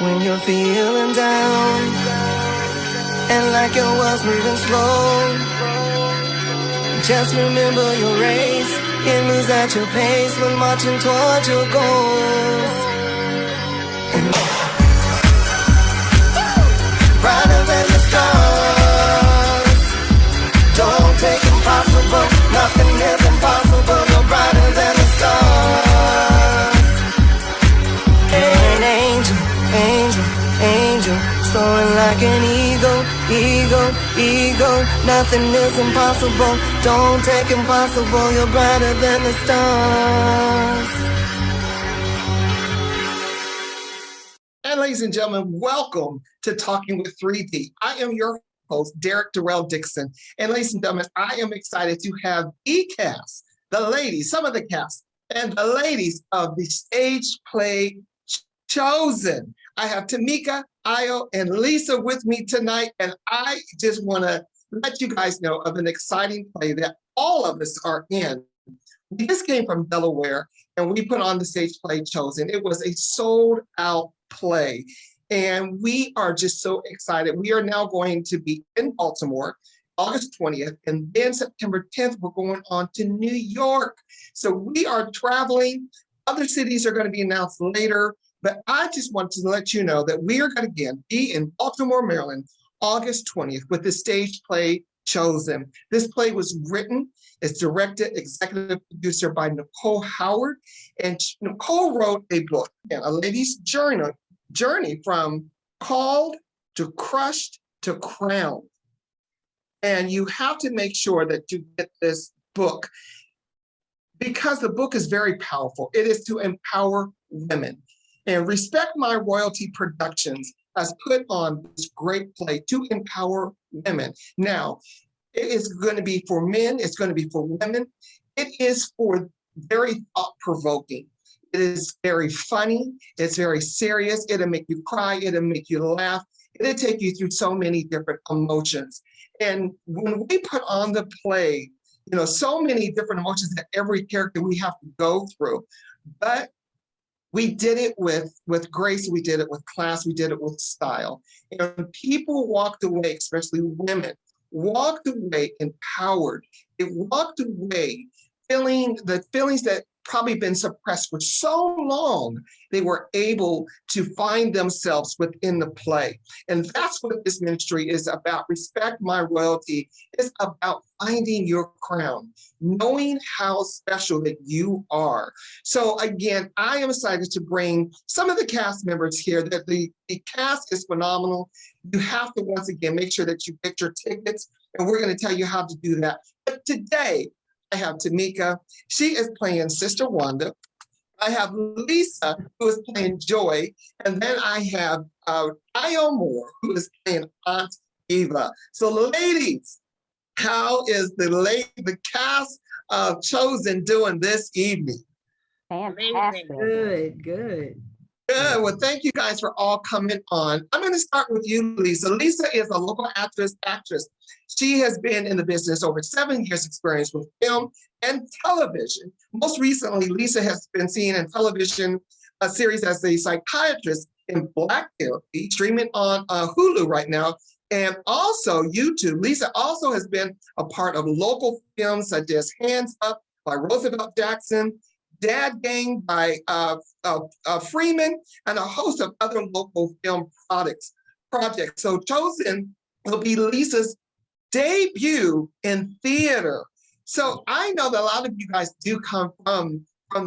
When you're feeling down and like your world's moving slow, just remember your race. It moves at your pace when marching towards your goals. And brighter than the stars. Don't take impossible. Nothing is impossible. You're brighter than the stars. An angel, angel, angel, soaring like an eagle, eagle, eagle. Nothing is impossible. Don't take impossible. You're brighter than the stars. And ladies and gentlemen, welcome to Talking with 3D. I am your host, Derrick Durrell Dixon. And ladies and gentlemen, I am excited to have the cast, the ladies, some of the cast, and the ladies of the stage play Chosen. I have Tamika, Io, and Lisa with me tonight, and I just want to let you guys know of an exciting play that all of us are in. We just came from Delaware, and we put on the stage play Chosen. It was a sold-out play, and we are just so excited. We are now going to be in Baltimore, August 20th, and then September 10th, we're going on to New York. So we are traveling. Other cities are going to be announced later. But I just want to let you know that we are going to again be in Baltimore, Maryland, August 20th with the stage play Chosen. This play was written, it's directed, executive producer by Nicole Howard. And Nicole wrote a book, a lady's journey from called to crushed to crowned. And you have to make sure that you get this book because the book is very powerful. It is to empower women. And Respect My Royalty Productions has put on this great play to empower women. Now, it is going to be for men, it's going to be for women. It is for very thought-provoking. It is very funny, it's very serious, it'll make you cry, it'll make you laugh, it'll take you through so many different emotions. And when we put on the play, so many different emotions that every character we have to go through, but we did it with grace, we did it with class, we did it with style. And people walked away, especially women, walked away empowered. They walked away feeling the feelings that probably been suppressed for so long, they were able to find themselves within the play. And that's what this ministry is about. Respect My Royalty is about finding your crown, knowing how special that you are. So again, I am excited to bring some of the cast members here. That the cast is phenomenal. You have to, once again, make sure that you get your tickets, and we're going to tell you how to do that. But today, I have Tamika. She is playing Sister Wanda. I have Lisa, who is playing Joy. And then I have Io Moore, who is playing Auntie Ava. So ladies, how is the cast of Chosen doing this evening? Fantastic. Good. Good. Well, thank you guys for all coming on. I'm going to start with you, Lisa. Lisa is a local actress. She has been in the business over 7 years experience with film and television. Most recently, Lisa has been seen in television series as a psychiatrist in Black Therapy, streaming on Hulu right now, and also YouTube. Lisa also has been a part of local films such as Hands Up by Roosevelt Jackson, Dad Gang by Freeman, and a host of other local film projects. So Chosen will be Lisa's debut in theater. So I know that a lot of you guys do come from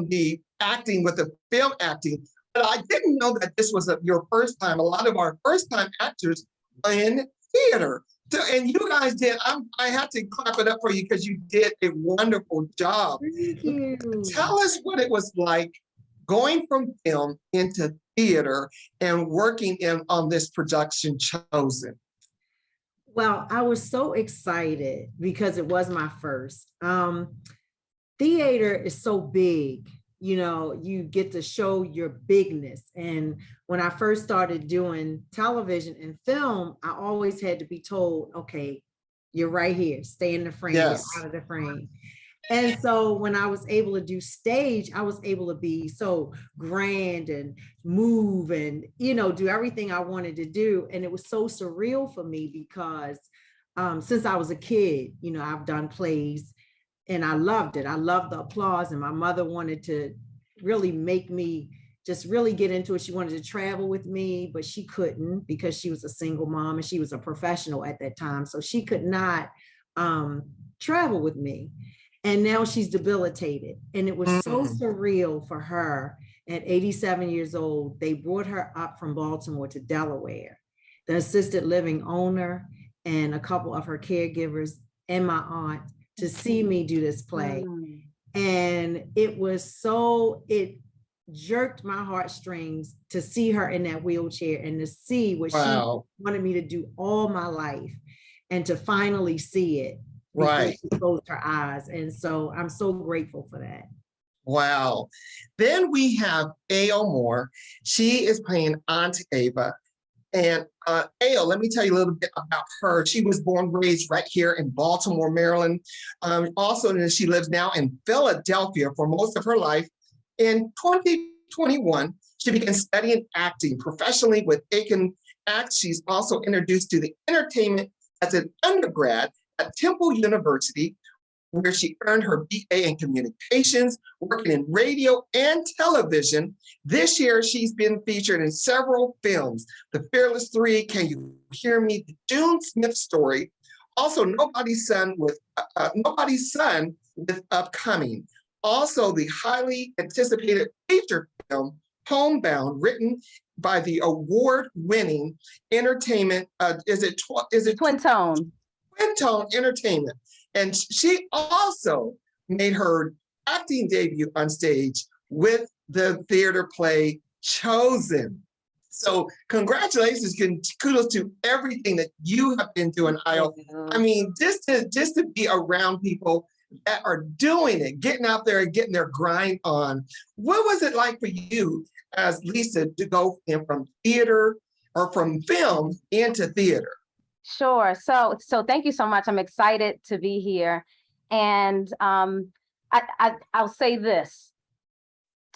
the acting with the film acting, but I didn't know that this was your first time. A lot of our first time actors are in theater. So, and you guys did, I had to clap it up for you because you did a wonderful job. Thank you. Tell us what it was like going from film into theater and working on this production Chosen. Well, I was so excited because it was my first. Theater is so big, you get to show your bigness. And when I first started doing television and film, I always had to be told, okay, you're right here, stay in the frame, Yes. Get out of the frame. And so when I was able to do stage, I was able to be so grand and move and, do everything I wanted to do. And it was so surreal for me because since I was a kid, I've done plays and I loved it. I loved the applause. And my mother wanted to really make me just really get into it. She wanted to travel with me, but she couldn't because she was a single mom and she was a professional at that time. So she could not travel with me. And now she's debilitated. And it was so surreal for her at 87 years old. They brought her up from Baltimore to Delaware. The assisted living owner and a couple of her caregivers and my aunt to see me do this play. And it jerked my heartstrings to see her in that wheelchair and to see what she wanted me to do all my life and to finally see it. Right. She closed her eyes. And so I'm so grateful for that. Wow. Then we have A.O. Moore. She is playing Auntie Ava. And A.O., let me tell you a little bit about her. She was born and raised right here in Baltimore, Maryland. Also, she lives now in Philadelphia for most of her life. In 2021, she began studying acting professionally with Aiken Act. She's also introduced to the entertainment as an undergrad at Temple University, where she earned her BA in communications, working in radio and television. This year, she's been featured in several films: The Fearless Three, Can You Hear Me?, The June Smith Story, also Nobody's Son with Upcoming. Also, the highly anticipated feature film, Homebound, written by the award-winning entertainment, Twin Tone? Twin Tone Entertainment. And she also made her acting debut on stage with the theater play Chosen. So congratulations, kudos to everything that you have been doing, Io. I mean, just to be around people that are doing it, getting out there and getting their grind on. What was it like for you as Lisa to go from theater or from film into theater? Sure. So thank you so much. I'm excited to be here. And I'll say this,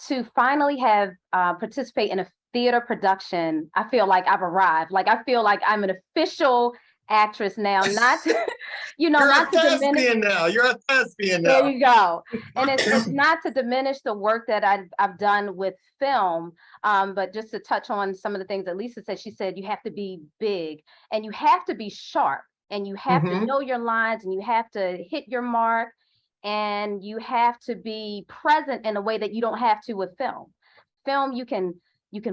to finally have participate in a theater production, I feel like I've arrived. Like, I feel like I'm an official actress now, not to, You're not a thespian now. You're a thespian now. There you go. And it's not to diminish the work that I've done with film, but just to touch on some of the things that Lisa said. She said you have to be big and you have to be sharp and you have to know your lines and you have to hit your mark and you have to be present in a way that you don't have to with film. Film, you can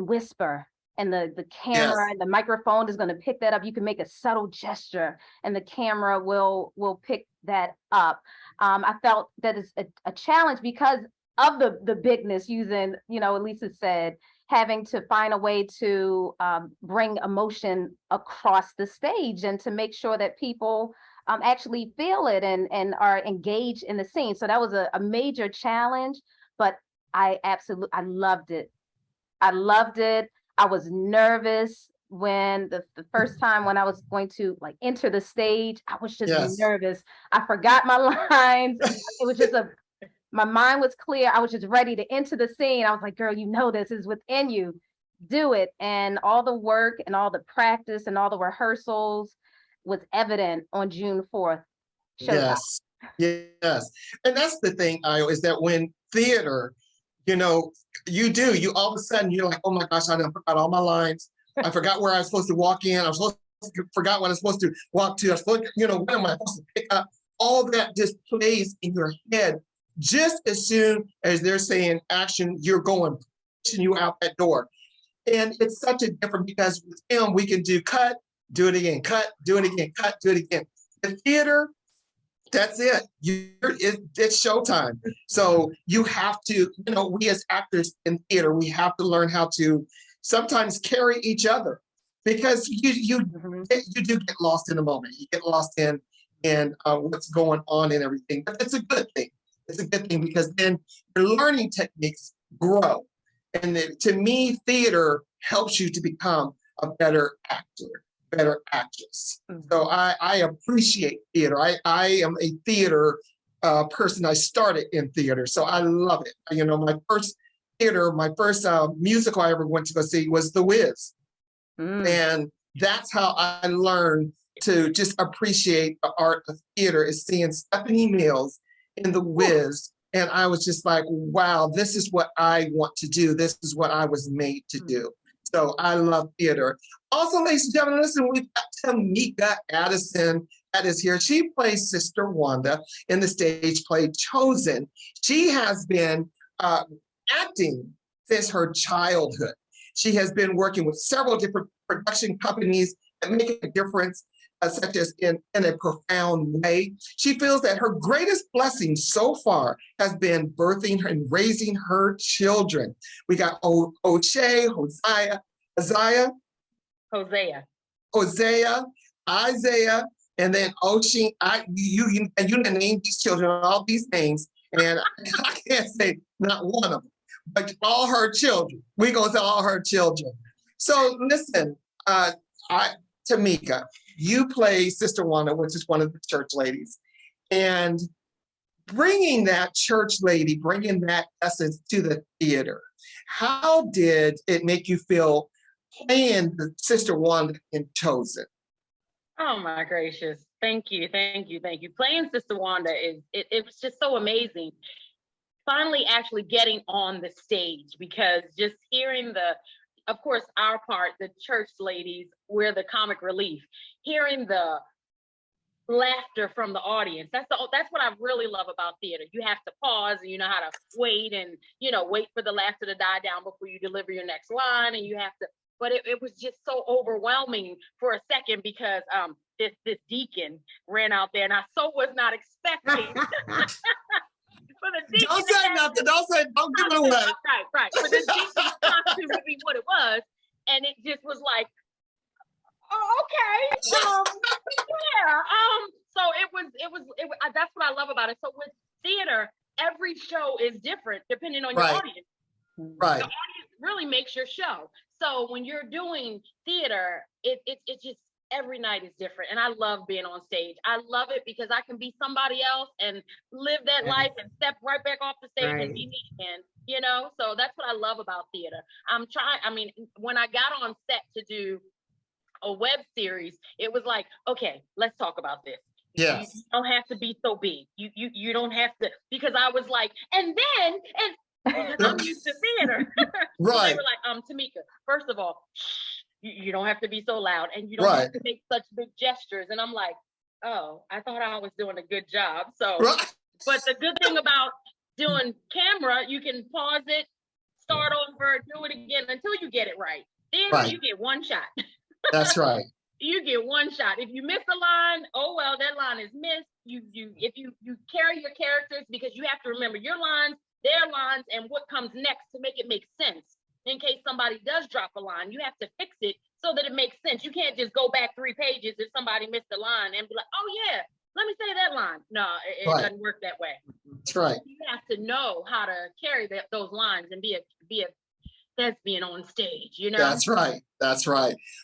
whisper, and the camera and the microphone is going to pick that up. You can make a subtle gesture and the camera will pick that up. I felt that is a challenge because of the bigness, using, Lisa said, having to find a way to bring emotion across the stage and to make sure that people actually feel it and are engaged in the scene. So that was a major challenge, but I loved it. I loved it. I was nervous when the first time when I was going to enter the stage. I was just nervous. I forgot my lines. It was just my mind was clear. I was just ready to enter the scene. I was like, girl, this is within you. Do it. And all the work and all the practice and all the rehearsals was evident on June 4th. Yes. And that's the thing, Io, is that when theater, you all of a sudden you're like, oh my gosh, I forgot all my lines. I forgot where I was supposed to walk in. Forgot what I was supposed to walk to. What am I supposed to pick up? All that just plays in your head. Just as soon as they're saying action, you're going, pushing you out that door. And it's such a different, because with film, we can do cut, do it again, cut, do it again, cut, do it again. The theater, that's it. It's showtime. So you have to, we as actors in theater, we have to learn how to sometimes carry each other, because you do get lost in the moment. You get lost in what's going on and everything. But it's a good thing. It's a good thing, because then your learning techniques grow. And to me, theater helps you to become a better actor, better actress. So I appreciate theater. I am a theater person. I started in theater, so I love it. You know, my first musical I ever went to go see was The Wiz. And that's how I learned to just appreciate the art of theater, is seeing Stephanie Mills in The Wiz. And I was just like, wow, this is what I want to do. This is what I was made to do. So I love theater. Also, ladies and gentlemen, listen, we've got Tamika Addison that is here. She plays Sister Wanda in the stage play Chosen. She has been acting since her childhood. She has been working with several different production companies and making a difference, such as in a profound way. She feels that her greatest blessing so far has been birthing and raising her children. We got Isaiah, and then Oshin. You name these children all these names, and I can't say not one of them, but all her children. We gonna say all her children. So listen, Tamika, you play Sister Wanda, which is one of the church ladies, and bringing that church lady, bringing that essence to the theater. How did it make you feel playing the Sister Wanda in Chosen? Oh my gracious. Thank you. Playing Sister Wanda it was just so amazing. Finally actually getting on the stage, because just hearing of course, our part, the church ladies, we're the comic relief. Hearing the laughter from the audience, that's what I really love about theater. You have to pause, and you know how to wait, and wait for the laughter to die down before you deliver your next line, and you have to. But it was just so overwhelming for a second, because this deacon ran out there, and I was not expecting. Don't say nothing. Don't give it away. Right. For the deacon's costume to be what it was, and it just was like, oh, okay. Yeah. So it was. That's what I love about it. So with theater, every show is different depending on your audience. Right. The audience really makes your show. So when you're doing theater, it's just every night is different. And I love being on stage. I love it because I can be somebody else and live that life and step right back off the stage and be me again. So that's what I love about theater. When I got on set to do a web series, it was like, okay, let's talk about this. Yes. You don't have to be so big. You don't have to, because I was like, because I'm used to theater. Right. They were like, Tamika, first of all, you don't have to be so loud, and you don't have to make such big gestures. And I'm like, oh, I thought I was doing a good job. So, but the good thing about doing camera, you can pause it, start over, do it again until you get it right. Then you get one shot. That's right. You get one shot. If you miss a line, oh well, that line is missed. If you carry your characters, because you have to remember your lines, their lines, and what comes next to make it make sense. In case somebody does drop a line, you have to fix it so that it makes sense. You can't just go back 3 pages if somebody missed a line and be like, oh yeah, let me say that line. No, it doesn't work that way. That's right. You have to know how to carry those lines and be a thespian on stage, That's right.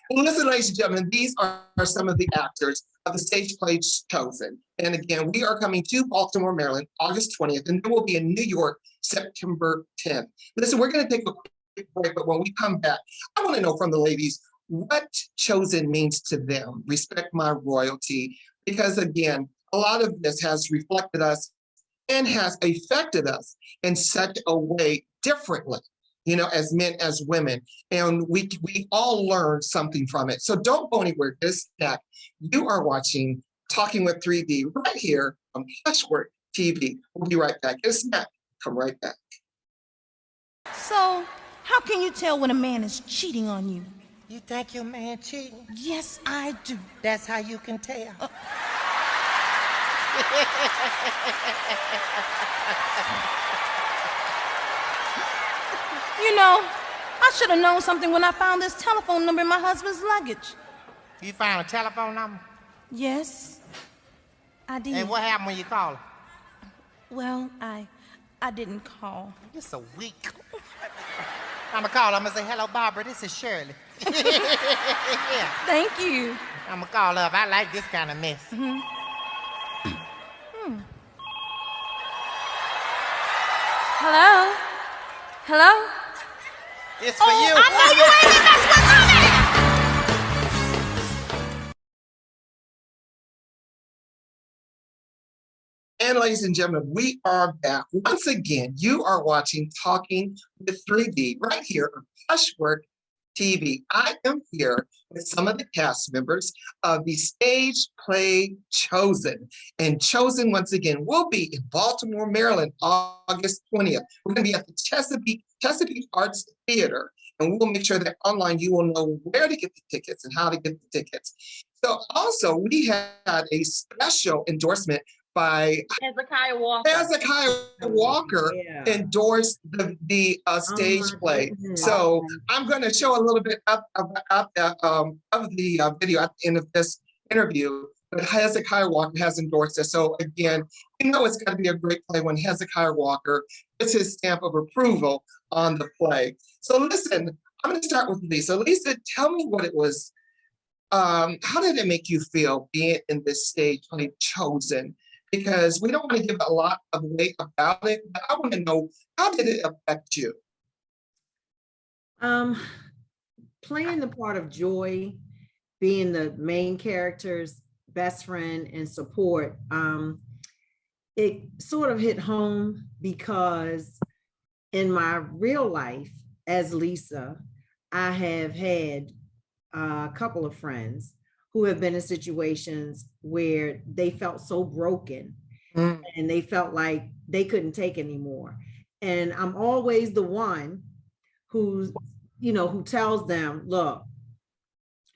Well, listen, ladies and gentlemen, these are some of the actors of the stage play Chosen. And again, we are coming to Baltimore, Maryland, August 20th, and then we'll be in New York, September 10th. Listen, we're going to take a quick break, but when we come back, I want to know from the ladies what Chosen means to them. Respect my royalty, because again, a lot of this has reflected us and has affected us in such a way differently, as men, as women, and we all learn something from it. So don't go anywhere, just snack. You are watching Talking with 3D right here on Fleshwork TV. We'll be right back. Get a snack. Come right back. So, how can you tell when a man is cheating on you? You think your man cheating? Yes, I do. That's how you can tell. I should have known something when I found this telephone number in my husband's luggage. You found a telephone number? Yes, I did. And what happened when you called? Well, I didn't call. You're so weak. I'm gonna call. I'm gonna say, hello, Barbara, this is Shirley. Yeah. Thank you. I'm gonna call up. I like this kind of mess. Hello? Hello? It's for you. I know you ain't in this with me. And ladies and gentlemen, we are back. Once again, you are watching Talking with 3D right here on Pushwork TV. I am here with some of the cast members of the stage play Chosen. And Chosen, once again, will be in Baltimore, Maryland, August 20th. We're going to be at the Chesapeake Arts Theater. And we'll make sure that online you will know where to get the tickets and how to get the tickets. So also, we had a special endorsement by Hezekiah Walker. Yeah. endorsed the stage play. goodness. So I'm going to show a little bit of the video at the end of this interview. But Hezekiah Walker has endorsed it. So again, you know it's going to be a great play when Hezekiah Walker puts his stamp of approval on the play. So listen, I'm going to start with Lisa. Lisa, tell me what it was. How did it make you feel being in this stage play Chosen? Because we don't want to give a lot of weight about it, but I want to know, how did it affect you? Playing the part of Joy, being the main character's best friend and support, it sort of hit home because in my real life as Lisa, I have had a couple of friends who have been in situations where they felt so broken and they felt like they couldn't take anymore. And I'm always the one who tells them, look,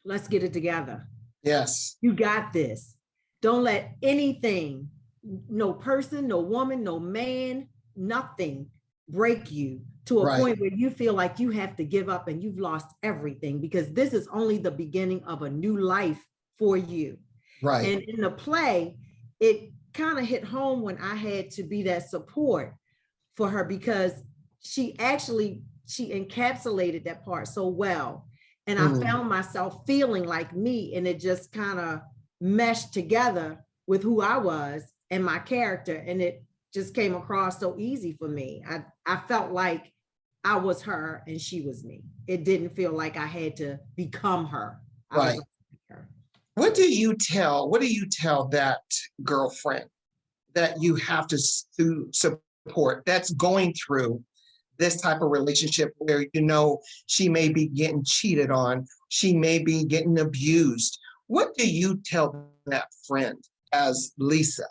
let's get it together. Yes. You got this. Don't let anything, no person, no woman, no man, nothing break you to a point where you feel like you have to give up and you've lost everything, because this is only the beginning of a new life for you. Right. And in the play, it kind of hit home when I had to be that support for her, because she encapsulated that part so well. And I found myself feeling like me, and it just kind of meshed together with who I was and my character. And it just came across so easy for me. I felt like I was her and she was me. It didn't feel like I had to become her. Right. Her. What do you tell that girlfriend that you have to support that's going through this type of relationship where, she may be getting cheated on, she may be getting abused? What do you tell that friend as Lisa?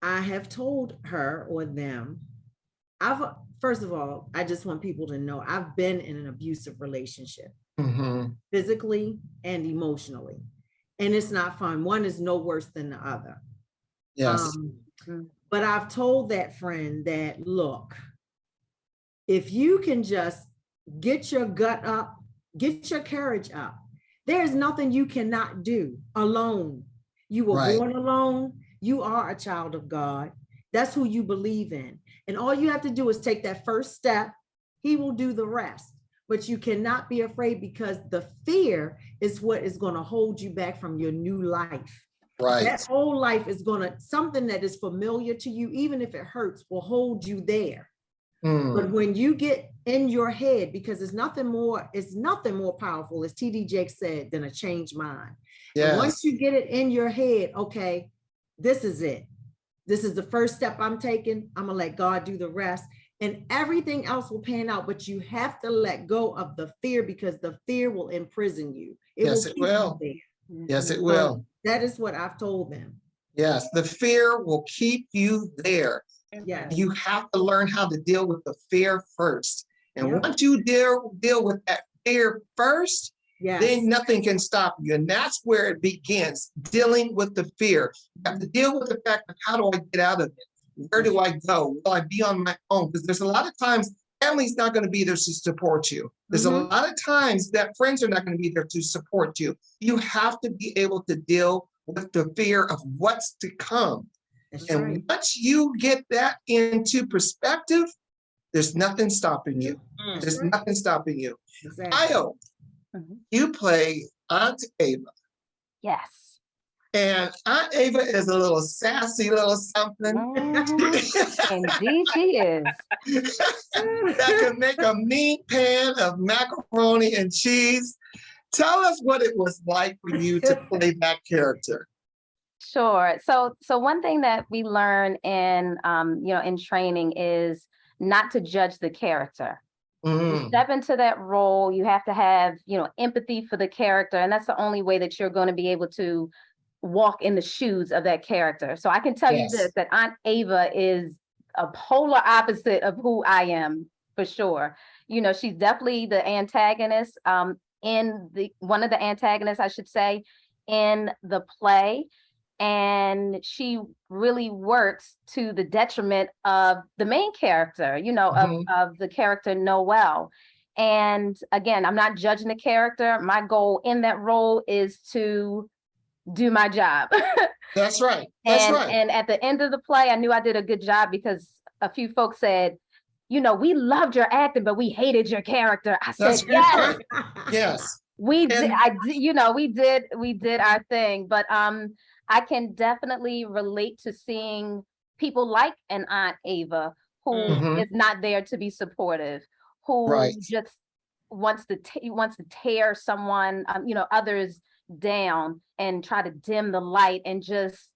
I have told her or them, first of all, I just want people to know I've been in an abusive relationship, physically and emotionally. And it's not fun. One is no worse than the other. Yes. But I've told that friend that, look, if you can just get your gut up, get your courage up, there's nothing you cannot do alone. You were born alone. You are a child of God. That's who you believe in. And all you have to do is take that first step. He will do the rest. But you cannot be afraid, because the fear is what is going to hold you back from your new life. Right. That whole life is something that is familiar to you, even if it hurts, will hold you there. But when you get in your head, because it's nothing more powerful, as TD Jakes said, than a changed mind. Yes. And once you get it in your head, okay, this is it. This is the first step I'm taking. I'm gonna let God do the rest, and everything else will pan out. But you have to let go of the fear, because the fear will imprison you. Yes, it will. Yes, it will. That is what I've told them. Yes, the fear will keep you there. Yes. You have to learn how to deal with the fear first. And once you deal with that fear first, then nothing can stop you. And that's where it begins, dealing with the fear. You have to deal with the fact of, how do I get out of it? Where do I go? Will I be on my own? Because there's a lot of times family's not going to be there to support you. There's a lot of times that friends are not going to be there to support you. You have to be able to deal with the fear of what's to come. And once you get that into perspective, there's nothing stopping you. There's nothing stopping you. Exactly. Io, you play Auntie Ava. Yes. And Aunt Ava is a little sassy little something Indeed, she is. that can make a mean pan of macaroni and cheese. Tell us what it was like for you to play that character. Sure. So one thing that we learn in in training is not to judge the character. You step into that role, you have to have, empathy for the character, and that's the only way that you're going to be able to walk in the shoes of that character. So I can tell you this, that Aunt Ava is a polar opposite of who I am, for sure. She's definitely the antagonist, one of the antagonists, I should say, in the play. And she really works to the detriment of the main character, of the character Noelle. And again, I'm not judging the character. My goal in that role is to do my job. That's right. That's right. And at the end of the play, I knew I did a good job because a few folks said, we loved your acting, but we hated your character. I said, yes. Right. Yes. We did we did our thing. But I can definitely relate to seeing people like an Aunt Ava who is not there to be supportive, who just wants to tear someone, others down and try to dim the light, and just,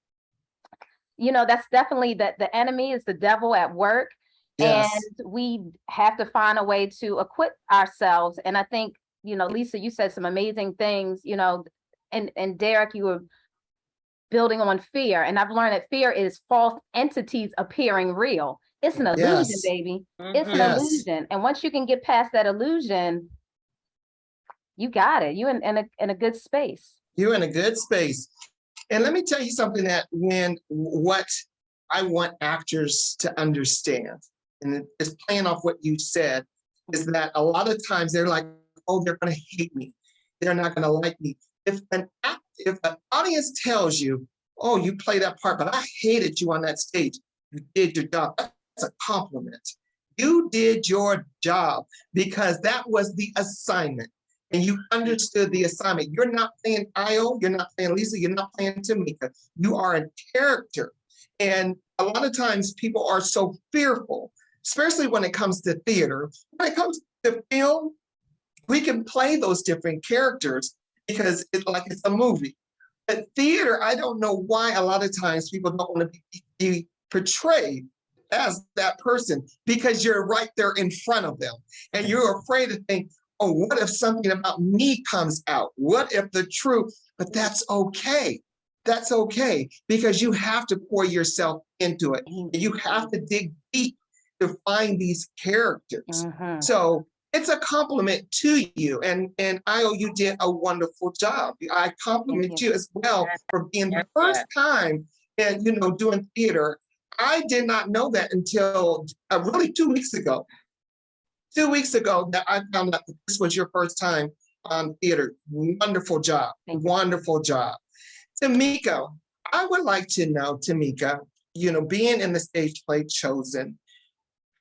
that's definitely the enemy is the devil at work. Yes. And we have to find a way to equip ourselves. And I think, Lisa, you said some amazing things, and Derrick, you were building on fear. And I've learned that fear is false entities appearing real. It's an illusion, baby. It's an illusion. And once you can get past that illusion, you got it. You in a good space. You're in a good space. And let me tell you something what I want actors to understand, and it's playing off what you said, is that a lot of times they're like, oh, they're going to hate me. They're not going to like me. If an audience tells you, oh, you played that part, but I hated you on that stage, you did your job. That's a compliment. You did your job because that was the assignment. And you understood the assignment. You're not playing Io, you're not playing Lisa, you're not playing Tamika. You are a character. And a lot of times people are so fearful, especially when it comes to theater. When it comes to film, we can play those different characters because it's a movie. But theater, I don't know why a lot of times people don't want to be portrayed as that person, because you're right there in front of them. And you're afraid to think, oh, what if something about me comes out? What if the truth? But that's okay. That's okay, because you have to pour yourself into it. You have to dig deep to find these characters. So it's a compliment to you. And Io, you did a wonderful job. I compliment you as well for being the first time and doing theater. I did not know that until really 2 weeks ago. 2 weeks ago that I found out that this was your first time on theater. Wonderful job. Wonderful job. Tamika, I would like to know, Tamika, being in the stage play Chosen,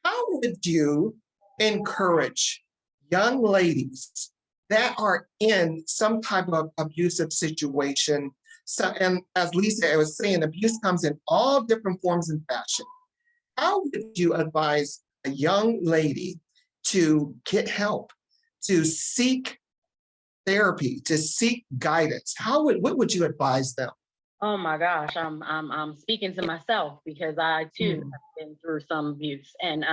how would you encourage young ladies that are in some type of abusive situation? So, and as Lisa was saying, abuse comes in all different forms and fashion. How would you advise a young lady to get help, to seek therapy, to seek guidance? What would you advise them? Oh my gosh, I'm speaking to myself because I too have been through some abuse, and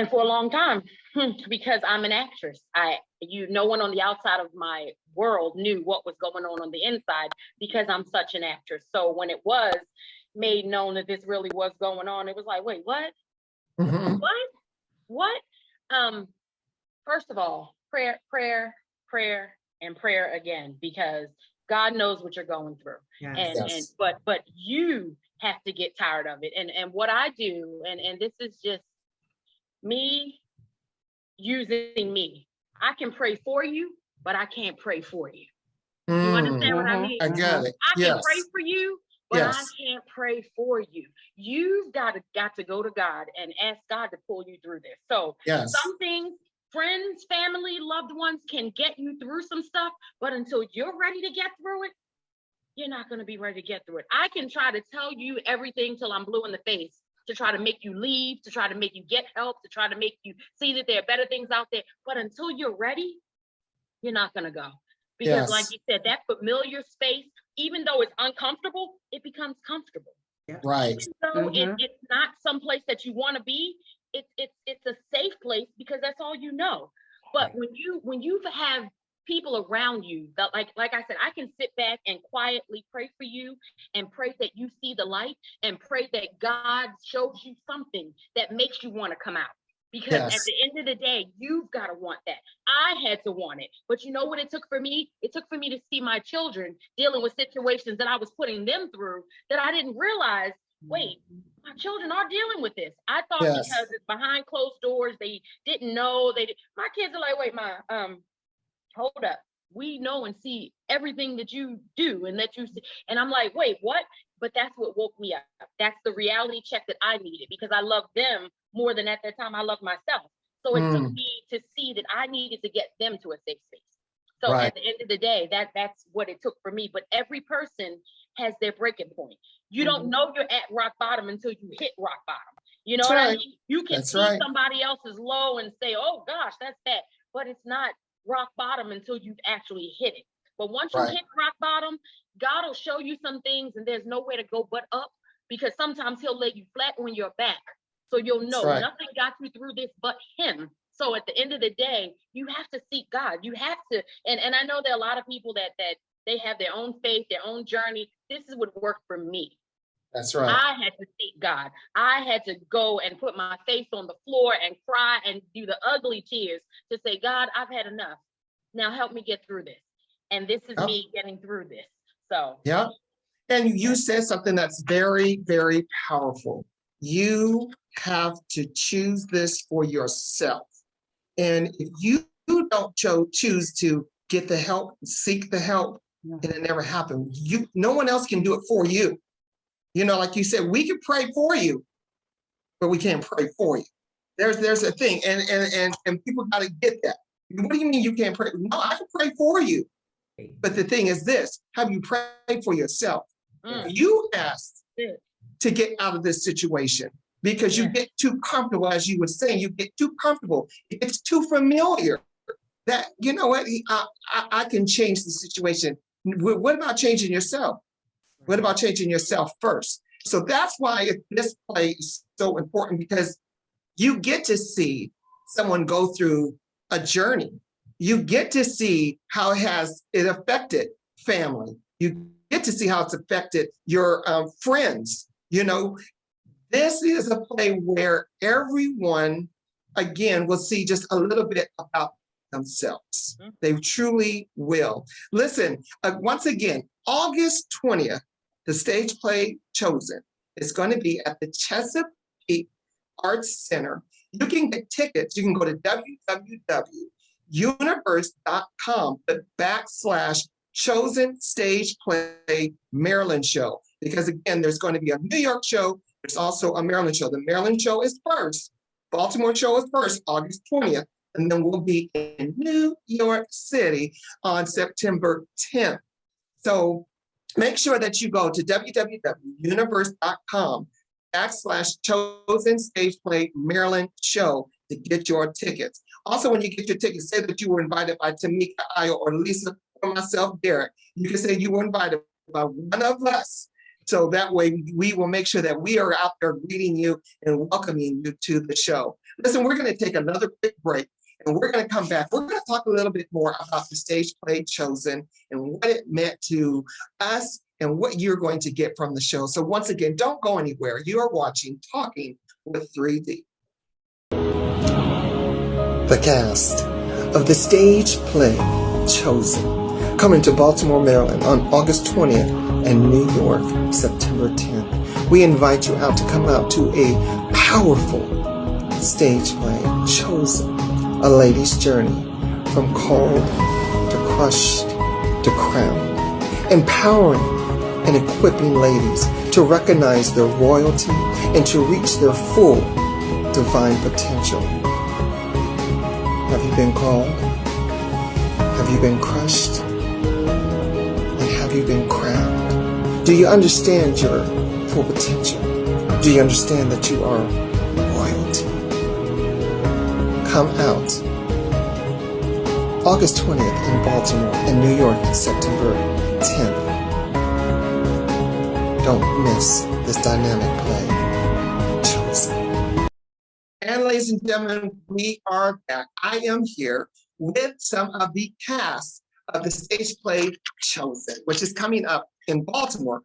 for a long time, because I'm an actress. No one on the outside of my world knew what was going on the inside because I'm such an actress. So when it was made known that this really was going on, it was like, wait, what? What? First of all, prayer, and prayer again, because God knows what you're going through. But you have to get tired of it. And what I do, and this is just me using me. I can pray for you, but I can't pray for you. You understand what I mean? I got it. I can pray for you, but I can't pray for you. You've got to go to God and ask God to pull you through this. So some things, friends, family, loved ones can get you through some stuff, but until you're ready to get through it, you're not going to be ready to get through it. I can try to tell you everything till I'm blue in the face, to try to make you leave, to try to make you get help, to try to make you see that there are better things out there. But until you're ready, you're not going to go. Because like you said, that familiar space, even though it's uncomfortable, it becomes comfortable. Right. Even though it's not someplace that you want to be, it's a safe place because that's all you know. But when you have people around you that like I said, I can sit back and quietly pray for you and pray that you see the light and pray that God shows you something that makes you want to come out. Because at the end of the day, you've got to want that. I had to want it. But you know what it took for me? It took for me to see my children dealing with situations that I was putting them through that I didn't realize, wait, my children are dealing with this. I thought because it's behind closed doors, they didn't know. My kids are like, wait, hold up. We know and see everything that you do and that you see. And I'm like, wait, what? But that's what woke me up. That's the reality check that I needed because I love them more than at that time I loved myself. So it took me to see that I needed to get them to a safe space. So at the end of the day, that's what it took for me. But every person has their breaking point. You don't know you're at rock bottom until you hit rock bottom. You know what I mean? You can see somebody else's low and say, oh gosh, that's bad. But it's not rock bottom until you've actually hit it. But once you hit rock bottom, God will show you some things and there's nowhere to go but up, because sometimes he'll lay you flat on your back. So you'll know nothing got you through this but him. So at the end of the day, you have to seek God. You have to, and I know there are a lot of people that they have their own faith, their own journey. This is what worked for me. That's right. I had to seek God. I had to go and put my face on the floor and cry and do the ugly tears to say, God, I've had enough. Now help me get through this. And this is me getting through this. So. Yeah. And you said something that's very, very powerful. You have to choose this for yourself. And if you don't choose to get the help, seek the help, and it never happened, no one else can do it for you. You know, like you said, we can pray for you, but we can't pray for you. There's a thing, and people got to get that. What do you mean you can't pray? No, I can pray for you. But the thing is this, have you prayed for yourself? You asked to get out of this situation because you get too comfortable, as you were saying, you get too comfortable. It's too familiar that, you know what, I can change the situation. What about changing yourself? What about changing yourself first? So that's why this play is so important, because you get to see someone go through a journey. You get to see how it affected family. You get to see how it's affected your friends. You know, this is a play where everyone, again, will see just a little bit about themselves. They truly will. Listen, once again, August 20th, the stage play Chosen is going to be at the Chesapeake Arts Center. You can get tickets. You can go to www.universe.com/Chosen Stage Play Maryland Show. Because again, there's going to be a New York show. There's also a Maryland show. The Maryland show is first. Baltimore show is first, August 20th. And then we'll be in New York City on September 10th. So make sure that you go to www.universe.com/Chosen Stage Play Maryland Show to get your tickets. Also, when you get your tickets, say that you were invited by Tamika, Aya, or Lisa, or myself, Derrick. You can say you were invited by one of us. So that way we will make sure that we are out there greeting you and welcoming you to the show. Listen, we're going to take another quick break. And we're going to come back. We're going to talk a little bit more about the stage play Chosen and what it meant to us and what you're going to get from the show. So once again, don't go anywhere. You are watching Talking with 3D. The cast of the stage play Chosen coming to Baltimore, Maryland on August 20th and New York, September 10th. We invite you out to come out to a powerful stage play Chosen. A lady's journey from called to crushed to crowned, empowering and equipping ladies to recognize their royalty and to reach their full divine potential. Have you been called? Have you been crushed? And have you been crowned? Do you understand your full potential? Do you understand that you are royalty? Come out. August 20th in Baltimore and New York September 10th. Don't miss this dynamic play, Chosen. And ladies and gentlemen, we are back. I am here with some of the cast of the stage play Chosen, which is coming up in Baltimore,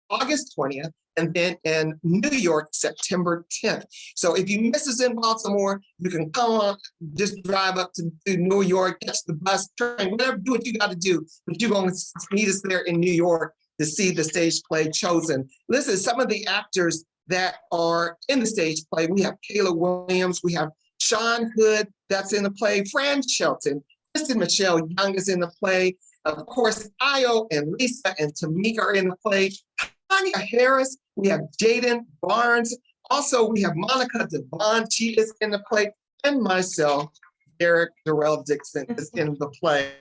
August 20th, and then in New York, September 10th. So if you miss us in Baltimore, you can come on, just drive up to New York, catch the bus, train, whatever, do what you got to do. But you're going to meet us there in New York to see the stage play Chosen. Listen, some of the actors that are in the stage play, we have Kayla Williams, we have Sean Hood that's in the play, Fran Shelton, Kristen Michelle Young is in the play. Of course, Io and Lisa and Tamika are in the play. Tanya Harris, we have Jaden Barnes. Also, we have Monica Devon, she is in the play, and myself, Derrick Durrell Dixon is in the play.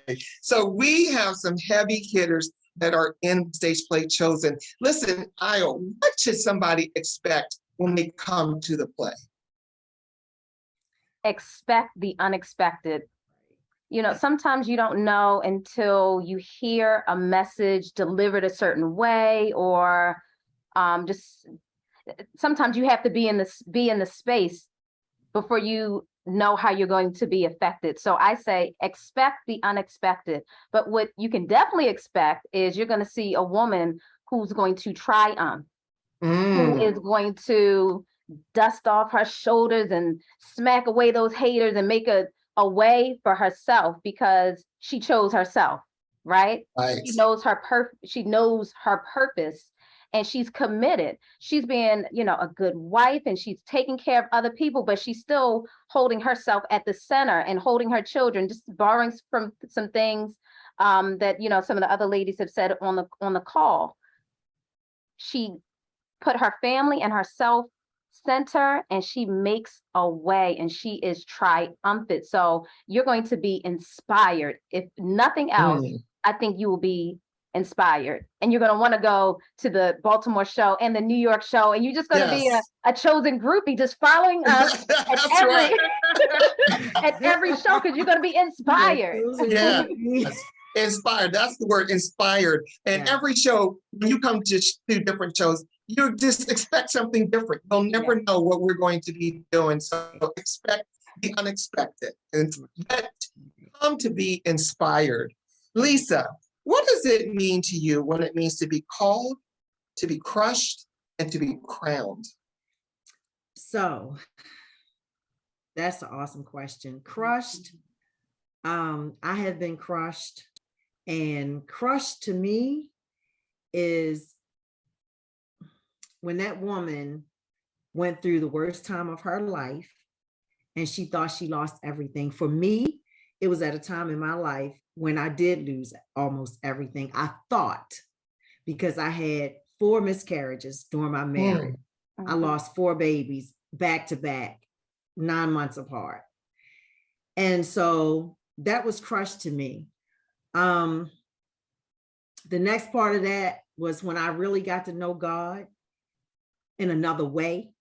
So we have some heavy hitters that are in stage play Chosen. Listen, Io, what should somebody expect when they come to the play? Expect the unexpected. You know, sometimes you don't know until you hear a message delivered a certain way, or just sometimes you have to be in the space before you know how you're going to be affected. So I say expect the unexpected. But what you can definitely expect is you're going to see a woman who's going to triumph, who is going to dust off her shoulders and smack away those haters and make a way for herself, because she chose herself, right? Right. She knows her purpose, and she's committed. She's being, a good wife, and she's taking care of other people, but she's still holding herself at the center and holding her children, just borrowing from some things that, some of the other ladies have said on the call. She put her family and herself center, and she makes a way, and she is triumphant. So you're going to be inspired. If nothing else, I think you will be inspired, and you're going to want to go to the Baltimore show and the New York show, and you're just going to be a chosen groupie, just following us at every show, because you're going to be inspired. Yeah. Inspired. That's the word, inspired. And every show, when you come to different shows, you just expect something different. You'll never know what we're going to be doing. So expect the unexpected and come to be inspired. Lisa, what does it mean to you when it means to be called, to be crushed, and to be crowned? So that's an awesome question. Crushed. I have been crushed, and crushed to me is when that woman went through the worst time of her life and she thought she lost everything. For me, it was at a time in my life when I did lose almost everything. I thought, because I had 4 miscarriages during my marriage. I lost 4 babies back to back, 9 months apart. And so that was crushed to me. The next part of that was when I really got to know God in another way.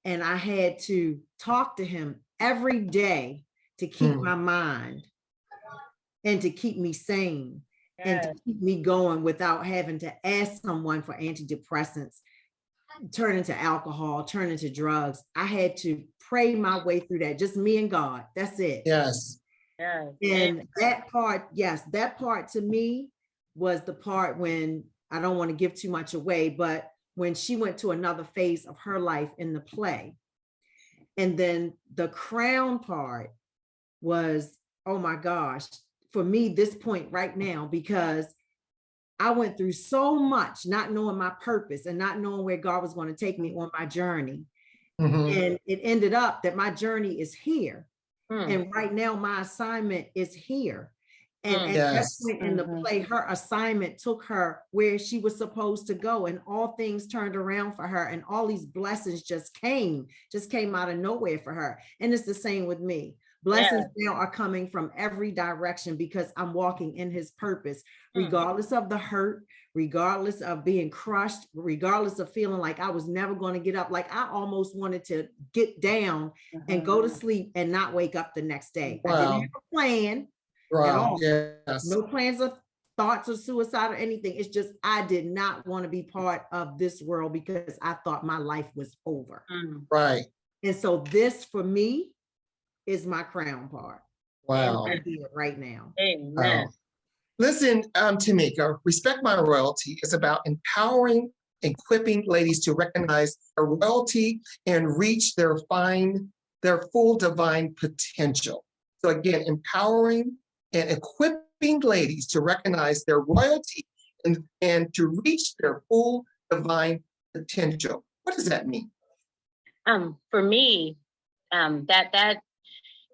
And I had to talk to him every day to keep my mind and to keep me sane and to keep me going without having to ask someone for antidepressants, turn into alcohol, turn into drugs. I had to pray my way through that, just me and God. That's it. Yes. And that part, that part to me was the part when, I don't want to give too much away, but when she went to another phase of her life in the play. And then the crown part was, oh my gosh, for me, this point right now, because I went through so much, not knowing my purpose and not knowing where God was going to take me on my journey. And it ended up that my journey is here. And right now my assignment is here. And at that point in the play, her assignment took her where she was supposed to go, and all things turned around for her, and all these blessings just came out of nowhere for her. And it's the same with me. Blessings now are coming from every direction because I'm walking in his purpose, regardless of the hurt, regardless of being crushed, regardless of feeling like I was never going to get up. Like I almost wanted to get down and go to sleep and not wake up the next day. I didn't have a plan at all. No plans of thoughts of suicide or anything. It's just, I did not want to be part of this world because I thought my life was over. Right. And so this for me is my crown part. Wow. I do it right now. Amen. Wow. Listen, Tamika, Respect My Royalty is about empowering, equipping ladies to recognize their royalty and reach their full divine potential. So again, empowering and equipping ladies to recognize their royalty and to reach their full divine potential. What does that mean? For me, that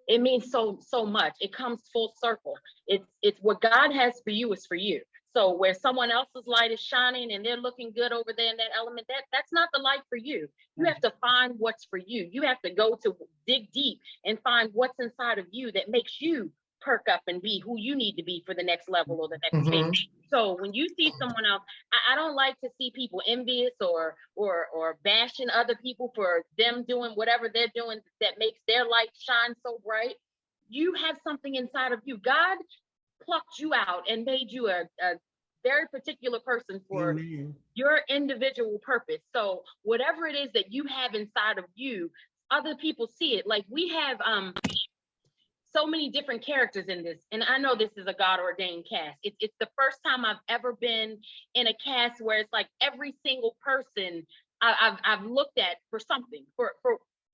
it means so much. It comes full circle. It's what God has for you is for you. So where someone else's light is shining and they're looking good over there in that element, that's not the light for you. You have to find what's for you. You have to go to dig deep and find what's inside of you that makes you perk up and be who you need to be for the next level or the next stage. So when you see someone else, I don't like to see people envious or bashing other people for them doing whatever they're doing that makes their light shine so bright. You have something inside of you. God plucked you out and made you a very particular person for your individual purpose. So whatever it is that you have inside of you, other people see it. Like we have so many different characters in this. And I know this is a God ordained cast. It's the first time I've ever been in a cast where it's like every single person I've looked at for something, for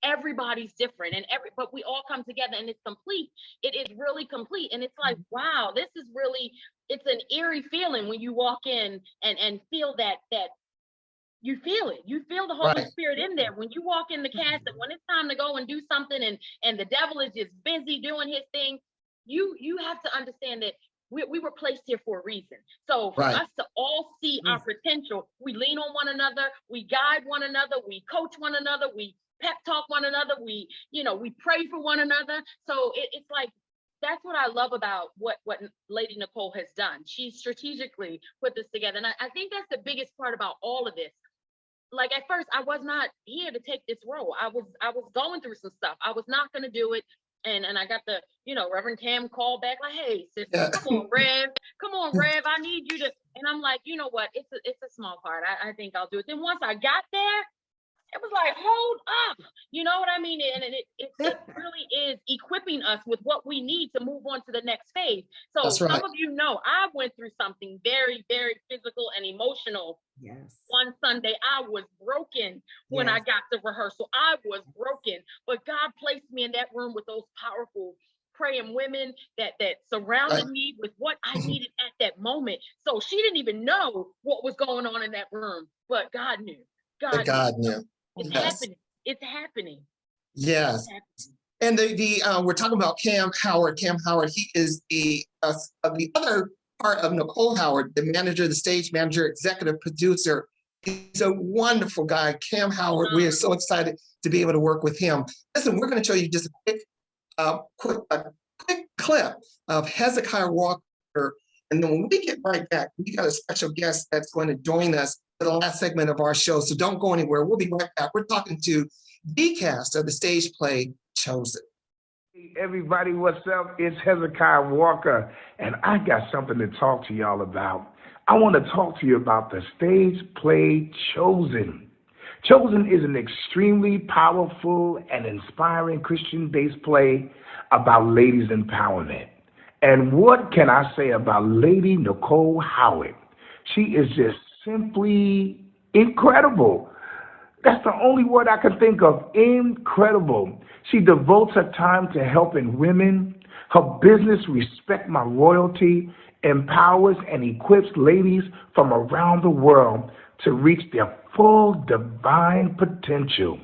everybody's different but we all come together and it's complete. It is really complete. And it's like, wow, this is really, it's an eerie feeling when you walk in and feel that you feel it. You feel the Holy Spirit in there. When you walk in the cast and when it's time to go and do something and the devil is just busy doing his thing, you have to understand that we were placed here for a reason. So for us to all see our potential, we lean on one another, we guide one another, we coach one another, we pep talk one another, we pray for one another. So it's like, that's what I love about what Lady Nicole has done. She strategically put this together. And I think that's the biggest part about all of this. Like at first, I was not here to take this role. I was going through some stuff. I was not going to do it. And I got the, Reverend Cam call back like, hey, sister, come on, Rev, I need you to. And I'm like, you know what? It's a small part. I think I'll do it. Then once I got there, it was like, hold up, you know what I mean? And it really is equipping us with what we need to move on to the next phase. So some of you know, I went through something very, very physical and emotional. Yes. One Sunday, I was broken when I got to rehearsal. I was broken, but God placed me in that room with those powerful praying women that surrounded me with what I needed at that moment. So she didn't even know what was going on in that room, but God knew. God knew. It's happening. It's happening. Yes. And we're talking about Cam Howard. Cam Howard, he is the other part of Nicole Howard, the manager, the stage manager, executive producer. He's a wonderful guy, Cam Howard. We are so excited to be able to work with him. Listen, we're going to show you just a quick clip of Hezekiah Walker. And then when we get right back, we got a special guest that's going to join us for the last segment of our show. So don't go anywhere. We'll be right back. We're talking to the cast of the stage play Chosen. Hey everybody, what's up? It's Hezekiah Walker, and I got something to talk to y'all about. I want to talk to you about the stage play Chosen. Chosen is an extremely powerful and inspiring Christian-based play about ladies' empowerment. And what can I say about Lady Nicole Howard? She is just simply incredible. That's the only word I can think of, incredible. She devotes her time to helping women. Her business, Respect My Royalty, empowers and equips ladies from around the world to reach their full divine potential.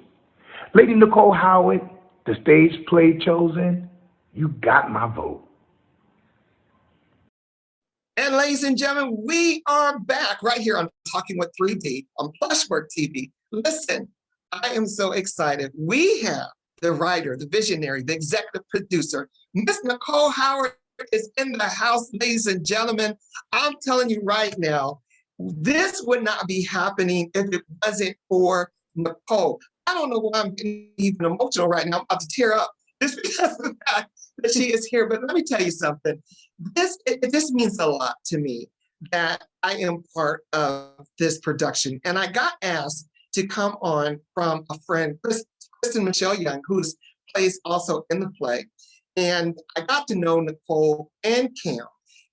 Lady Nicole Howard, the stage play Chosen, you got my vote. And ladies and gentlemen, we are back right here on Talking with 3D on Plushwork TV. Listen, I am so excited. We have the writer, the visionary, the executive producer. Miss Nicole Howard is in the house, ladies and gentlemen. I'm telling you right now, this would not be happening if it wasn't for Nicole. I don't know why I'm getting even emotional right now. I'm about to tear up just because of the fact that she is here. But let me tell you something. This means a lot to me that I am part of this production. And I got asked to come on from a friend, Kristen Michelle Young, who plays also in the play. And I got to know Nicole and Cam.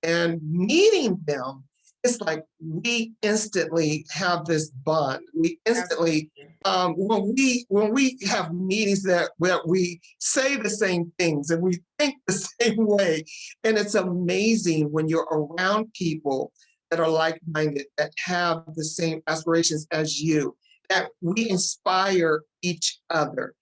And meeting them, it's like we instantly have this bond. We instantly, when we have meetings where we say the same things and we think the same way, and it's amazing when you're around people that are like-minded, that have the same aspirations as you, that we inspire each other.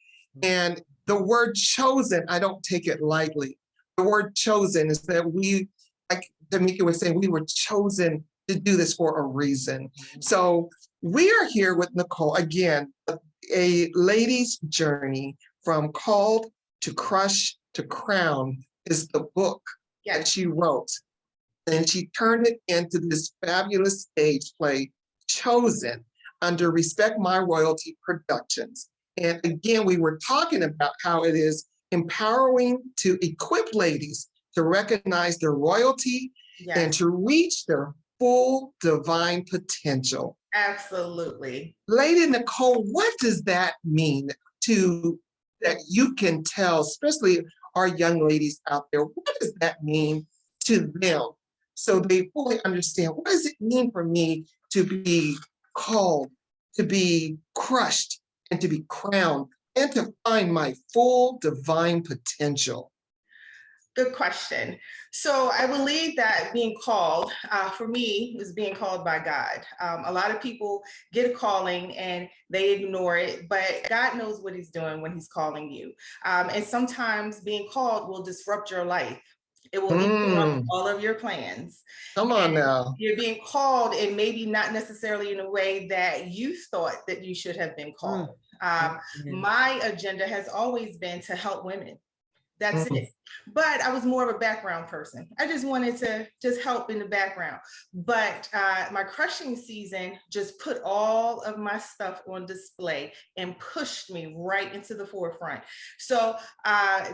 And the word chosen, I don't take it lightly. The word chosen is that we, like Tamika was saying, we were chosen to do this for a reason. So we are here with Nicole, again, a lady's journey from called to crush to crown is the book that she wrote. And she turned it into this fabulous stage play, Chosen, under Respect My Royalty Productions. And again, we were talking about how it is empowering to equip ladies to recognize their royalty and to reach their full divine potential. Absolutely. Lady Nicole, what does that mean that you can tell, especially our young ladies out there, what does that mean to them so they fully understand, what does it mean for me to be called, to be crushed, and to be crowned, and to find my full divine potential? Good question. So I believe that being called, for me, is being called by God. A lot of people get a calling and they ignore it, but God knows what he's doing when he's calling you. And sometimes being called will disrupt your life. It will interrupt all of your plans. Come on now. You're being called, and maybe not necessarily in a way that you thought that you should have been called. My agenda has always been to help women. That's it. But I was more of a background person. I just wanted to help in the background. But my crushing season just put all of my stuff on display and pushed me right into the forefront. So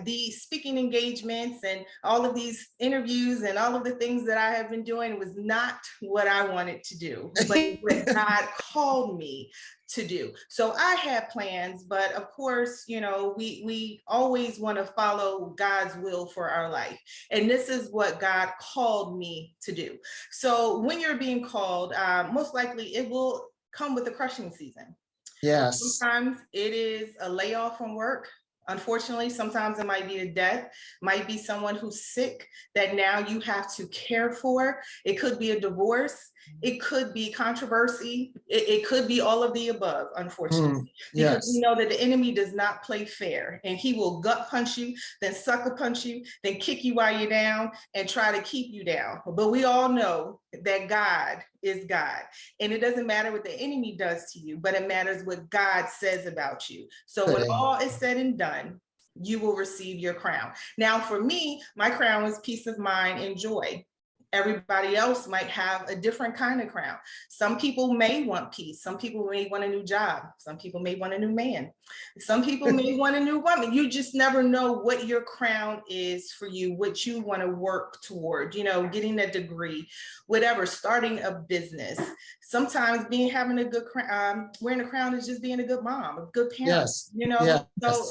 the speaking engagements and all of these interviews and all of the things that I have been doing was not what I wanted to do, but what God called me to do. So I had plans, but of course, you know, we always want to follow God's will for our life. And this is what God called me to do. So when you're being called, most likely it will come with a crushing season. Yes. Sometimes it is a layoff from work. Unfortunately, sometimes it might be a death, might be someone who's sick that now you have to care for. It could be a divorce. It could be controversy. It could be all of the above, unfortunately. Because we know that the enemy does not play fair, and he will gut punch you, then sucker punch you, then kick you while you're down and try to keep you down. But we all know that God is God. And it doesn't matter what the enemy does to you, but it matters what God says about you. So when all is said and done, you will receive your crown. Now, for me, my crown is peace of mind and joy. Everybody else might have a different kind of crown. Some people may want peace. Some people may want a new job. Some people may want a new man. Some people may want a new woman. You just never know what your crown is for you, what you want to work toward, you know, getting a degree, whatever, starting a business. Sometimes having a good crown, wearing a crown is just being a good mom, a good parent, you know, so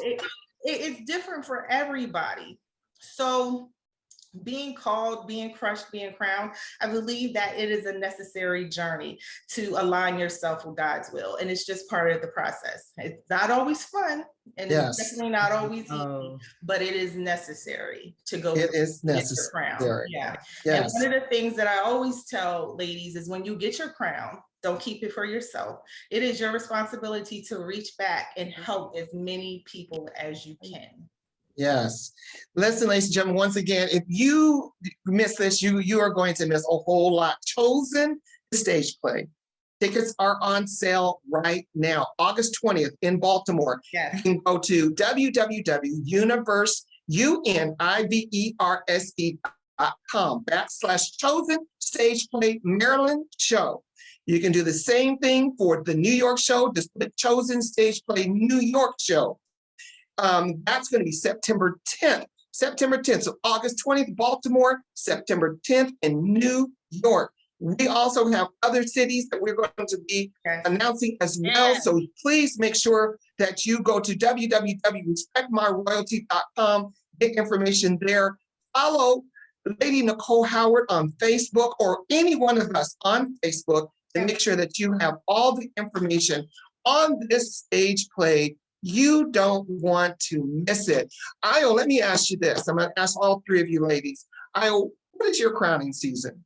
it's different for everybody. So being called, being crushed, being crowned, I believe that it is a necessary journey to align yourself with God's will. And it's just part of the process. It's not always fun, and it's definitely not always easy, but it is necessary to go It is necessary. Crown. And one of the things that I always tell ladies is when you get your crown, don't keep it for yourself. It is your responsibility to reach back and help as many people as you can. Yes. Listen, ladies and gentlemen, once again, if you miss this, you are going to miss a whole lot. Chosen, the stage play. Tickets are on sale right now, August 20th in Baltimore. Yes. You can go to www.universe.com/chosen stage play Maryland show. You can do the same thing for the New York show, the Chosen Stage Play New York show. That's going to be September 10th. September 10th. So August 20th, Baltimore, September 10th in New York. We also have other cities that we're going to be announcing as well. Yes. So please make sure that you go to www.respectmyroyalty.com, get information there. Follow Lady Nicole Howard on Facebook or any one of us on Facebook to make sure that you have all the information on this stage play. You don't want to miss it. Io, let me ask you this. I'm going to ask all three of you ladies. Io, what is your crowning season?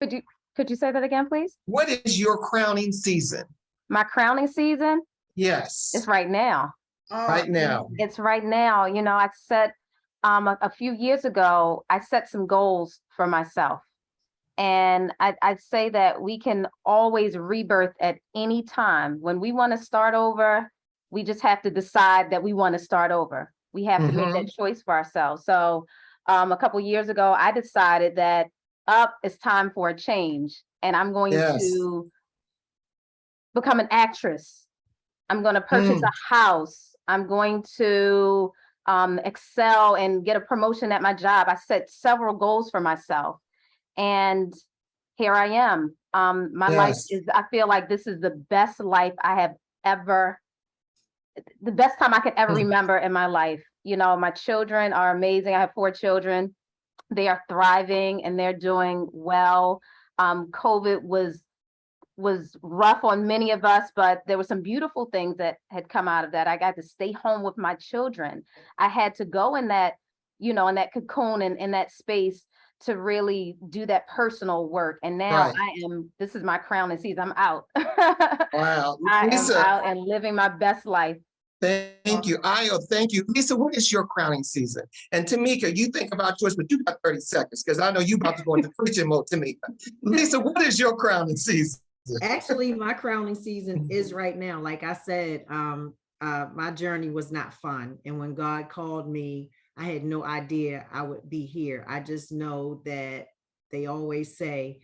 Could you say that again, please? What is your crowning season? My crowning season? Yes. It's right now. Right now. It's right now. You know, I set a few years ago, I set some goals for myself. And I'd say that we can always rebirth at any time. When we want to start over, we just have to decide that we want to start over. We have to make that choice for ourselves. So a couple years ago, I decided that it's time for a change. And I'm going to become an actress. I'm going to purchase a house. I'm going to excel and get a promotion at my job. I set several goals for myself. And here I am. My life is, I feel like this is the best life I have ever, the best time I could ever remember in my life. You know, my children are amazing. I have 4 children. They are thriving and they're doing well. COVID was rough on many of us, but there were some beautiful things that had come out of that. I got to stay home with my children. I had to go in that, you know, in that cocoon and in that space to really do that personal work. And now this is my crowning season. I'm out. Wow. I Lisa, am out and living my best life. Thank you. Io, thank you. Lisa, what is your crowning season? And Tamika, you think about yours, but you got 30 seconds because I know you're about to go into preaching mode, Tamika. Lisa, what is your crowning season? Actually, my crowning season is right now. Like I said, my journey was not fun. And when God called me, I had no idea I would be here. I just know that they always say,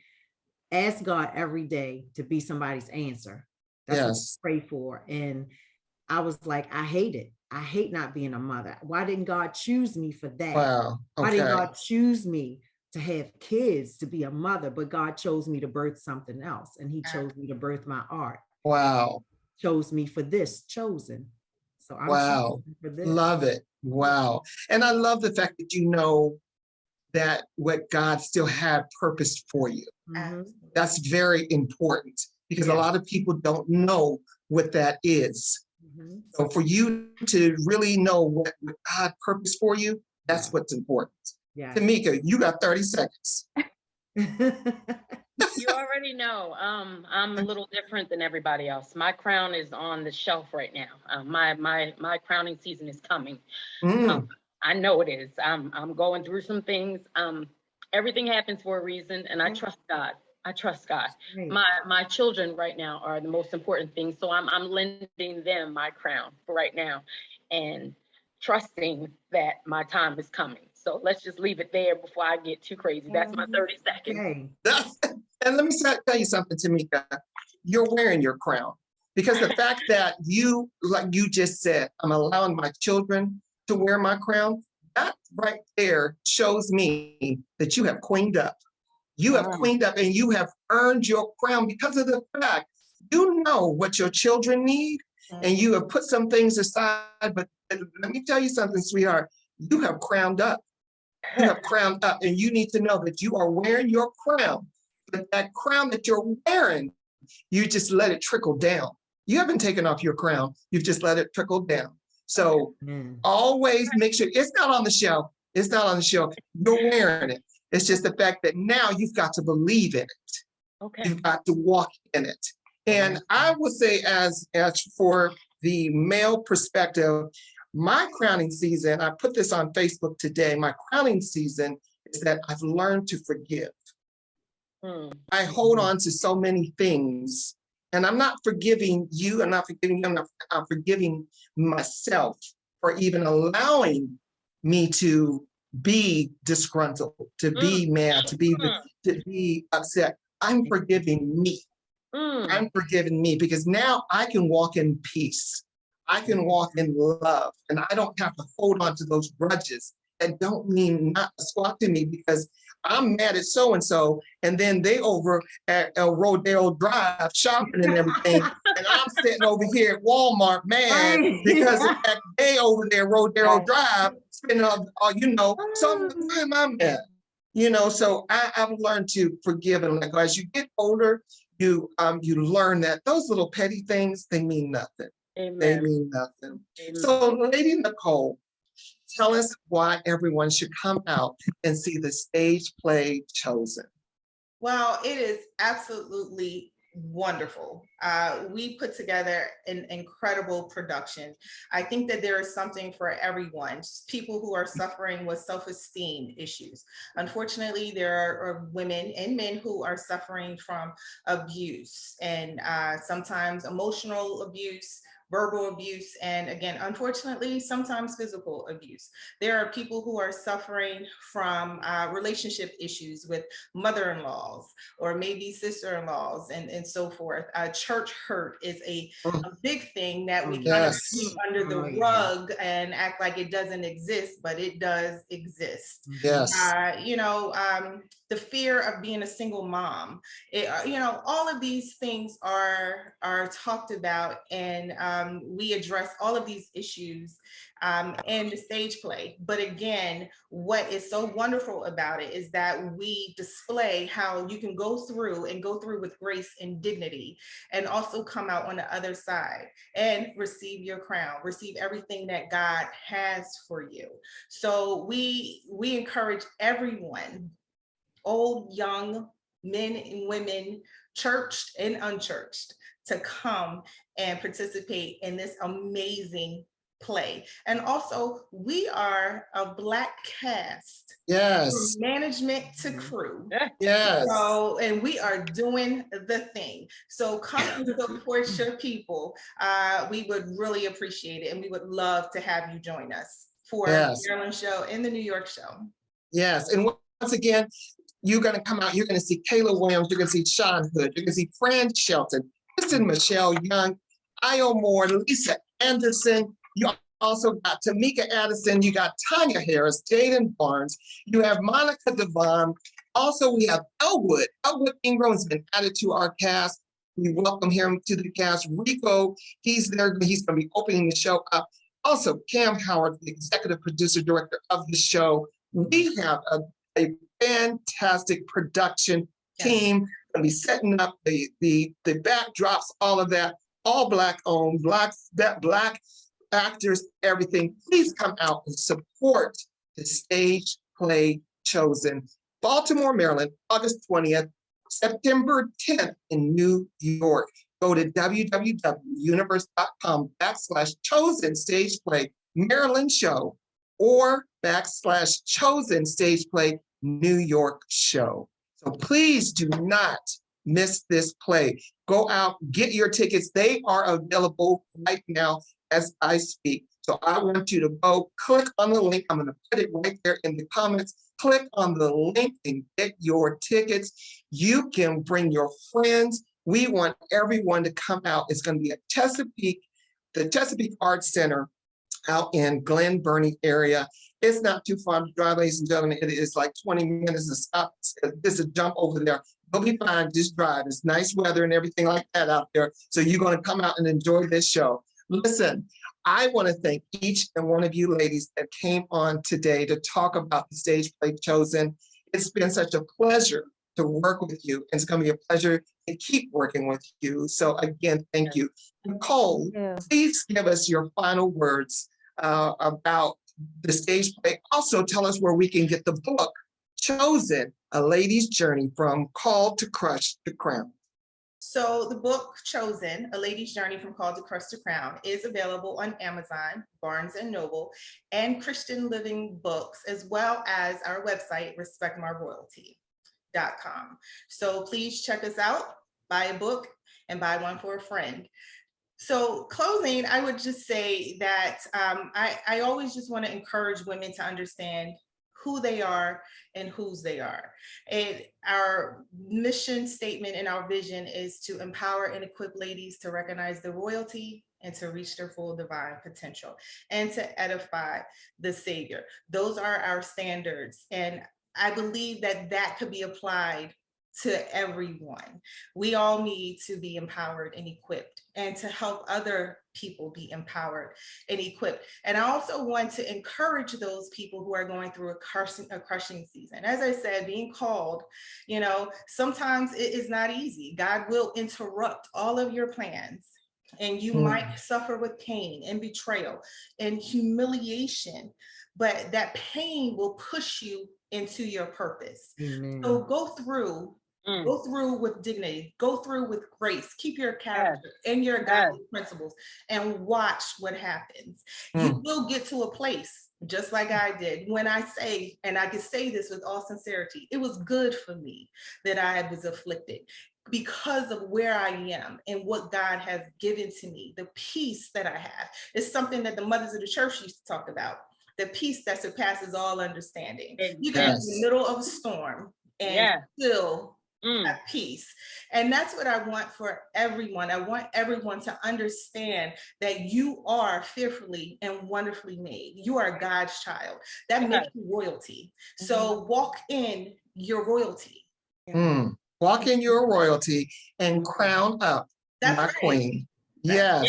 ask God every day to be somebody's answer. That's what I pray for. And I was like, I hate it. I hate not being a mother. Why didn't God choose me for that? Wow. Okay. Why didn't God choose me to have kids, to be a mother? But God chose me to birth something else. And he chose me to birth my art. Wow. Chose me for this, chosen. So I'm chosen for this. Love it. Wow. And I love the fact that you know that what God still had purpose for you. That's very important because a lot of people don't know what that is. So for you to really know what God purpose for you, that's what's important. Tamika, you got 30 seconds. You already know, I'm a little different than everybody else. My crown is on the shelf right now. My crowning season is coming. I know it is. I'm going through some things. Everything happens for a reason, and I trust God. I trust God. My children right now are the most important thing. So I'm lending them my crown for right now and trusting that my time is coming. So let's just leave it there before I get too crazy. That's my 30 seconds. And let me tell you something, Tamika. You're wearing your crown because the fact that you, like you just said, I'm allowing my children to wear my crown, that right there shows me that you have queened up. You have queened up and you have earned your crown because of the fact you know what your children need and you have put some things aside. But let me tell you something, sweetheart. You have crowned up. You have crowned up and you need to know that you are wearing your crown. But that crown that you're wearing, you just let it trickle down. You haven't taken off your crown. You've just let it trickle down. So always make sure it's not on the shelf. It's not on the shelf. You're wearing it. It's just the fact that now you've got to believe in it. You've got to walk in it. And I would say as for the male perspective, my crowning season, I put this on Facebook today, my crowning season is that I've learned to forgive. I hold on to so many things, and I'm not forgiving you. I'm not forgiving you. I'm forgiving myself for even allowing me to be disgruntled, to be mad, to be upset. I'm forgiving me. I'm forgiving me because now I can walk in peace. I can walk in love, and I don't have to hold on to those grudges that don't mean not a squat to me because I'm mad at so and so, and then they over at Rodeo Drive shopping and everything, and I'm sitting over here at Walmart mad because of that they over there Rodeo Drive spending all. So why am I mad? So I've learned to forgive and let go. As you get older, you learn that those little petty things, they mean nothing. Amen. They mean nothing. Amen. So, Lady Nicole, tell us why everyone should come out and see the stage play Chosen. Well, it is absolutely wonderful. We put together an incredible production. I think that there is something for everyone. People who are suffering with self-esteem issues. Unfortunately, there are women and men who are suffering from abuse and sometimes emotional abuse, verbal abuse, and again, unfortunately, sometimes physical abuse. There are people who are suffering from relationship issues with mother-in-laws or maybe sister-in-laws and so forth. Church hurt is a big thing that we kind of keep under the rug and act like it doesn't exist, but it does exist. Yes. The fear of being a single mom, all of these things are talked about, and we address all of these issues in the stage play. But again, what is so wonderful about it is that we display how you can go through with grace and dignity, and also come out on the other side and receive your crown, receive everything that God has for you. So we encourage everyone, old, young, men and women, churched and unchurched, to come and participate in this amazing play. And also, we are a Black cast. Yes. From management to crew. Yes. So, and we are doing the thing. So come and support your people. We would really appreciate it, and we would love to have you join us for the Maryland show and the New York show. Yes, and once again, you're going to come out, you're going to see Kayla Williams, you're going to see Sean Hood, you're going to see Fran Shelton, Kristen Michelle Young, Io Moore, Lisa Anderson. You also got Tamika Addison, you got Tanya Harris, Jaden Barnes, you have Monica Devon. Also, we have Elwood Ingram has been added to our cast. We welcome him to the cast. Rico, he's there, he's going to be opening the show up. Also, Cam Howard, the executive producer director of the show. We have a fantastic production team. Going to be setting up the backdrops, all of that, all Black owned, Black actors, everything. Please come out and support the stage play Chosen. Baltimore, Maryland, August 20th, September 10th in New York. Go to www.universe.com/chosen stage play Maryland show or /chosen stage play New York show. So please do not miss this play. Go out, get your tickets. They are available right now as I speak. So I want you to go click on the link. I'm going to put it right there in the comments. Click on the link and get your tickets. You can bring your friends. We want everyone to come out. It's going to be at the Chesapeake Arts Center out in Glen Burnie area. It's not too far to drive, ladies and gentlemen. It is like 20 minutes to stop. This is a jump over there. You'll be fine, just drive. It's nice weather and everything like that out there. So you're going to come out and enjoy this show. Listen, I want to thank each and one of you ladies that came on today to talk about the stage play Chosen. It's been such a pleasure to work with you. It's going to be a pleasure to keep working with you. So again, thank you. Nicole, please give us your final words about the stage play. Also tell us where we can get the book, Chosen, A Lady's Journey from Called to Crush to Crown. So the book Chosen, A Lady's Journey from Called to Crush to Crown is available on Amazon, Barnes & Noble, and Christian Living Books, as well as our website, Respect My Royalty. untitled.com. So please check us out, buy a book, and buy one for a friend. So closing, I would just say that I always just want to encourage women to understand who they are and whose they are. And our mission statement and our vision is to empower and equip ladies to recognize their royalty and to reach their full divine potential and to edify the Savior. Those are our standards. And I believe that that could be applied to everyone. We all need to be empowered and equipped, and to help other people be empowered and equipped. And I also want to encourage those people who are going through a crushing season. As I said, being called, sometimes it is not easy. God will interrupt all of your plans, and you might suffer with pain and betrayal and humiliation, but that pain will push you into your purpose. Amen. So go through with dignity, go through with grace, keep your character and your godly principles, and watch what happens. You will get to a place, just like I did, when I say, and I can say this with all sincerity, it was good for me that I was afflicted, because of where I am and what God has given to me. The peace that I have is something that the mothers of the church used to talk about. The peace that surpasses all understanding. You can be in the middle of a storm and still have peace. And that's what I want for everyone. I want everyone to understand that you are fearfully and wonderfully made. You are God's child. That makes you royalty. So walk in your royalty. Walk in your royalty and crown up my queen. Yes.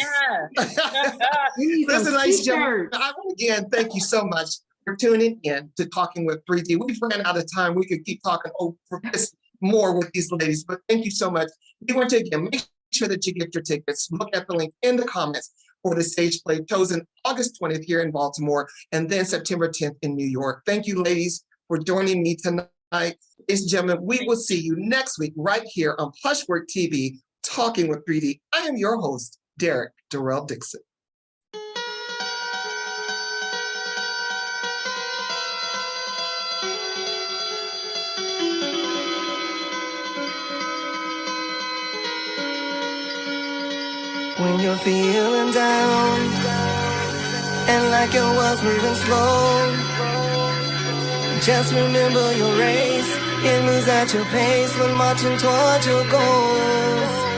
Listen, ladies and gentlemen, I want to again thank you so much for tuning in to Talking with 3D. We've ran out of time. We could keep talking over this more with these ladies, but thank you so much. We want to again make sure that you get your tickets. Look at the link in the comments for the stage play chosen August 20th here in Baltimore, and then September 10th in New York. Thank you, ladies, for joining me tonight. Ladies and gentlemen, we will see you next week right here on Hushwork TV, Talking with 3D. I am your host, Derrick Durrell Dixon. When you're feeling down and like your world's moving slow, just remember your race. It moves at your pace when marching towards your goals.